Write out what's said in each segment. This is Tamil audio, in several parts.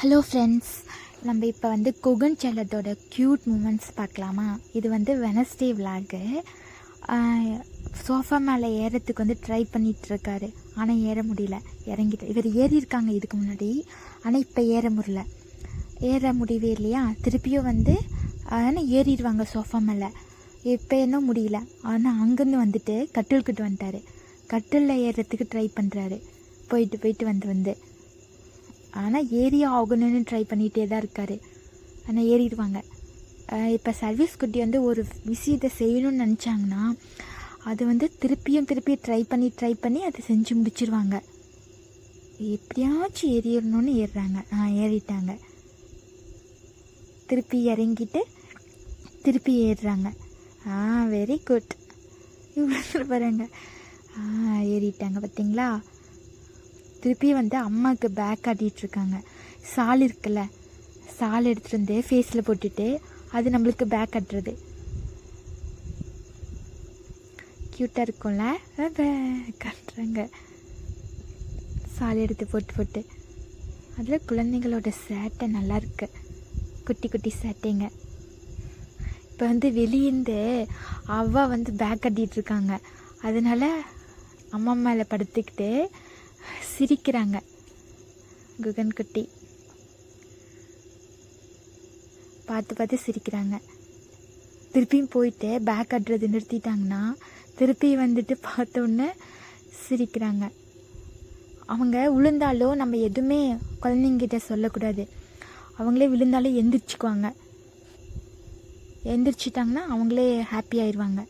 ஹலோ ஃப்ரெண்ட்ஸ், நம்ம இப்போ வந்து குகன் செல்லத்தோட க்யூட் மூமெண்ட்ஸ் பார்க்கலாமா? இது வந்து வெனஸ்டே விலாகு. சோஃபா மேலே ஏறத்துக்கு வந்து ட்ரை பண்ணிகிட்ருக்காரு, ஆனால் ஏற முடியல. இவர் ஏறியிருக்காங்க இதுக்கு முன்னாடி, ஆனால் இப்போ ஏற முடியவே இல்லையா. திருப்பியும் வந்து ஆனால் ஏறிடுவாங்க சோஃபா மேலே. இப்போ என்ன முடியல, ஆனால் அங்கேருந்து வந்துட்டு கட்டில்கிட்ட வந்துட்டார். கட்டிலில் ஏறுறதுக்கு ட்ரை பண்ணுறாரு, போயிட்டு வந்து ஆனால் ஏறி ஆகணும்னு ட்ரை பண்ணிகிட்டே தான் இருக்கார். ஆனால் ஏறிடுவாங்க. இப்போ சர்வீஸ் குட்டி வந்து ஒரு விஷயத்தை செய்யணும்னு நினச்சாங்கன்னா அது வந்து திருப்பி ட்ரை பண்ணி அதை செஞ்சு முடிச்சிருவாங்க. எப்படியாச்சும் ஏறிடணும்னு ஏறுறாங்க. ஏறிட்டாங்க. திருப்பி இறங்கிட்டு திருப்பி ஏறுறாங்க. Very good. இவ்வளோ பாருங்க. ஏறிட்டாங்க பார்த்தீங்களா. திருப்பி வந்து அம்மாவுக்கு பேக் காட்டிகிட்ருக்காங்க. சால் இருக்குல்ல, சால் எடுத்துகிட்டு வந்து ஃபேஸில் போட்டுட்டு அது நம்மளுக்கு பேக் கட்டுறது க்யூட்டாக இருக்கும்ல. கட்டுறாங்க சால் எடுத்து போட்டு. அதில் குழந்தைங்களோட சேட்டை நல்லாயிருக்கு, குட்டி சேட்டைங்க. இப்போ வந்து வெளியேந்து அவ்வா வந்து பேக் கட்டிகிட்ருக்காங்க. அதனால் அம்மா மேலே படுத்துக்கிட்டு சிரிக்கிறாங்க குகன் குட்டி. பார்த்து சிரிக்கிறாங்க. திருப்பியும் போயிட்டு பேக் கட்டுறது நிறுத்திட்டாங்கன்னா திருப்பி வந்துட்டு பார்த்தோன்னே சிரிக்கிறாங்க. அவங்க விழுந்தாலும் நம்ம எதுவுமே குழந்தைங்கிட்ட சொல்லக்கூடாது. அவங்களே விழுந்தாலும் எந்திரிச்சுக்குவாங்க. எந்திரிச்சிட்டாங்கன்னா அவங்களே ஹாப்பி ஆயிடுவாங்க.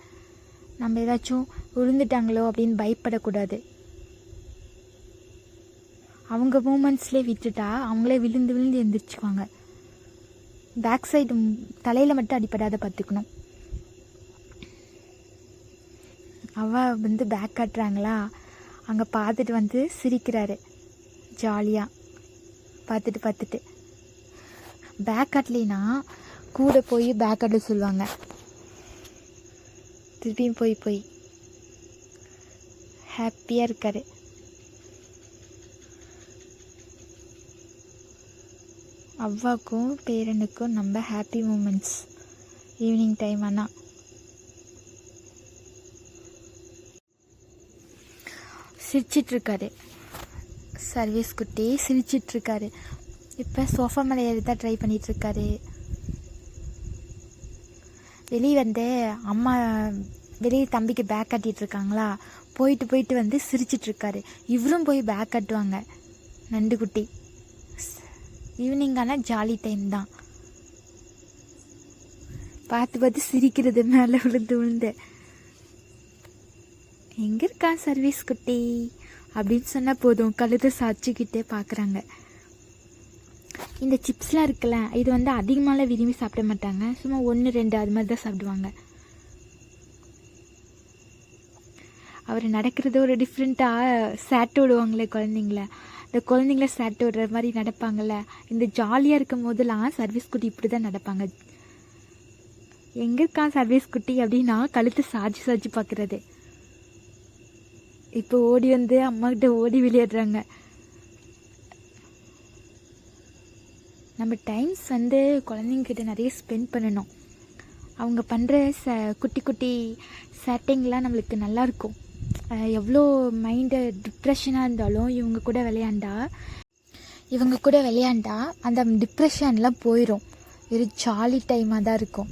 நம்ம ஏதாச்சும் விழுந்துட்டாங்களோ அப்படின்னு பயப்படக்கூடாது. அவங்க மூமெண்ட்ஸ்லேயே விட்டுட்டா அவங்களே விழுந்து எந்திரிச்சுக்குவாங்க. பேக் சைடு தலையில் மட்டும் அடிப்படாத பார்த்துக்கணும். அவள் வந்து பேக் காட்டுறாங்களா, அங்கே பார்த்துட்டு வந்து சிரிக்கிறாரு ஜாலியாக. பார்த்துட்டு பேக் காட்டலைன்னா கூட போய் பேக் காட்ட சொல்லுவாங்க. திருப்பியும் போய் ஹாப்பியாக இருக்கார். அவ்வாவுக்கும் பேரனுக்கும் நம்ம ஹாப்பி மூமெண்ட்ஸ் ஈவினிங் டைம். ஆனால் சிரிச்சிட்ருக்காரு சர்வீஸ் குட்டி, சிரிச்சிட்ருக்காரு. இப்போ சோஃபா மேலே ஏறி தான் ட்ரை பண்ணிகிட்ருக்காரு. வெளியே வந்து அம்மா வெளியே தம்பிக்கு பேக் கட்டிகிட்ருக்காங்களா, போயிட்டு வந்து சிரிச்சிட்ருக்காரு. இவரும் போய் பேக் கட்டுவாங்க நண்டு குட்டி. ஈவினிங் ஆனால் ஜாலி டைம் தான். பார்த்து சிரிக்கிறது மேலே விழுந்து. எங்கே இருக்கா சர்வீஸ் குட்டி அப்படின்னு சொன்னால் போதும், கழுத்தை சாய்ச்சிக்கிட்டே பார்க்குறாங்க. இந்த சிப்ஸ்லாம் இருக்குல்ல, இது வந்து அதிகமாகலாம் விரும்பி சாப்பிட மாட்டாங்க. சும்மா 1-2 அது மாதிரி தான் சாப்பிடுவாங்க. அவர் நடக்கிறது ஒரு டிஃப்ரெண்ட்டாக சேட்டை விடுவாங்களே குழந்தைங்கள. இந்த குழந்தைங்கள சேட்டை விடுற மாதிரி நடப்பாங்கள்ல. இந்த ஜாலியாக இருக்கும் போதெல்லாம் சர்வீஸ் குட்டி இப்படி தான் நடப்பாங்க. எங்கே இருக்கான் சர்வீஸ் குட்டி அப்படின்னா கழுத்து சாய்ச்சி பார்க்குறது. இப்போ ஓடி வந்து அம்மாக்கிட்ட ஓடி விளையாடுறாங்க. நம்ம டைம்ஸ் வந்து குழந்தைங்கிட்ட நிறைய ஸ்பெண்ட் பண்ணணும். அவங்க பண்ணுற குட்டி சேட்டிங்லாம் நம்மளுக்கு நல்லாயிருக்கும். எவ்வளோ மைண்டு டிப்ரெஷனாக இருந்தாலும் இவங்க கூட விளையாண்டா அந்த டிப்ரெஷன்லாம் போயிடும். ஒரு ஜாலி டைமாக தான் இருக்கும்.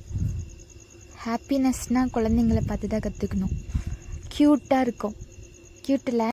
ஹாப்பினஸ்னால் குழந்தைங்கள பார்த்து தான் கற்றுக்கணும். க்யூட்டாக இருக்கும். க்யூட்டில்